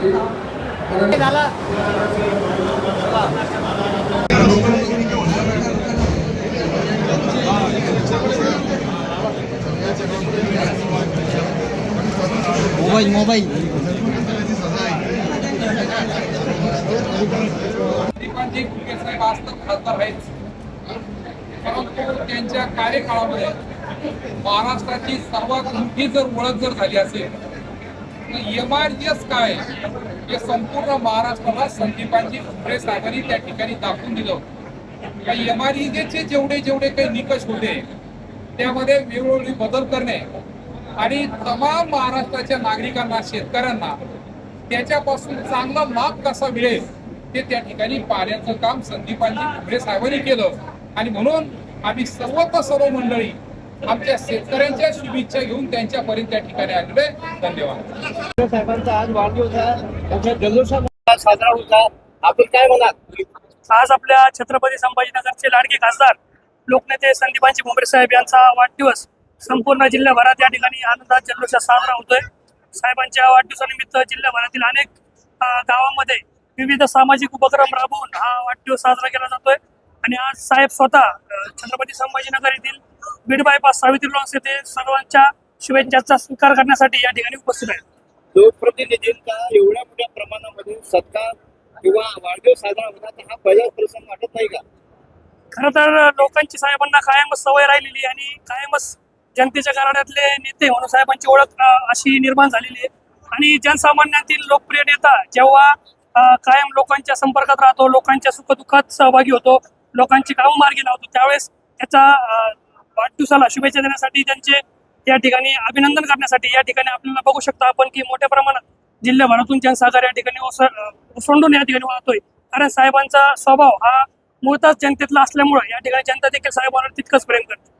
Mobile दीपांजी कुलके साहेब आज तर खासदार आहेच, परंतु त्यांच्या कार्यकाळामध्ये महाराष्ट्राची सर्वात मोठी जर ओळख जर झाली असेल तर MRGS काय हे संपूर्ण महाराष्ट्राला संदीपांजी कुलके साहेबांनी त्या ठिकाणी दाखवून दिलं. या MRGSचे जेवढे काही निकष होते त्यामध्ये वेळोवेळी बदल करणे आणि तमाम महाराष्ट्राच्या नागरिकांना, शेतकऱ्यांना त्याच्यापासून चांगला लाभ कसा मिळेल ते त्या ठिकाणी पाहण्याचं काम संदीपांजी कुलके साहेबांनी केलं. आणि म्हणून आम्ही सर्व मंडळी आमच्या शेतकऱ्यांच्या शुभेच्छा घेऊन त्यांच्यापर्यंत त्या ठिकाणी आलेलो आहे. धन्यवाद. साहेबांचा आज वाढदिवस आहे, जल्लोषात साजरा होता. आपण काय म्हणाल? आज आपल्या छत्रपती संभाजीनगरचे लाडके खासदार लोकनेते संदीपांजी भुमरे साहेब यांचा वाढदिवस संपूर्ण जिल्ह्याभरात या ठिकाणी आनंदात जल्लोषात साजरा होतोय. साहेबांच्या वाढदिवसानिमित्त जिल्ह्याभरातील अनेक गावांमध्ये विविध सामाजिक उपक्रम राबवून हा वाढदिवस साजरा केला जातोय. आणि आज साहेब स्वतः छत्रपती संभाजीनगर येथील बीड बायपास सावित्री लॉन्स येथे सर्वांच्या शुभेच्छांचा स्वीकार करण्यासाठी या ठिकाणी उपस्थित आहेत. लोकप्रतिनिधींचा एवढ्या मोठ्या प्रमाणामध्ये सत्कार किंवा वाढदिवस साजरा होता, तर हा पहिला प्रसंग वाटत नाही का? खरं तर लोकांची साहेबांना कायमच सवय राहिलेली आणि कायमच जनतेच्या घराण्यातले नेते म्हणून साहेबांची ओळख अशी निर्माण झालेली आहे. आणि जनसामान्यातील लोकप्रिय नेता जेव्हा कायम लोकांच्या संपर्कात राहतो, लोकांच्या सुखदुःखात सहभागी होतो, लोकांची कामं मार्गी लावतो, त्यावेळेस त्याचा वाढदिवसाला शुभेच्छा देण्यासाठी त्यांचे या ठिकाणी अभिनंदन करण्यासाठी या ठिकाणी आपल्याला बघू शकता आपण की मोठ्या प्रमाणात जिल्ह्याभरातून जनसागर या ठिकाणी ओसंडून या ठिकाणी वाहतोय. कारण साहेबांचा स्वभाव हा मूळतःच जनतेतला असल्यामुळे या ठिकाणी जनता देखील साहेबांवर तितकंच प्रेम करते.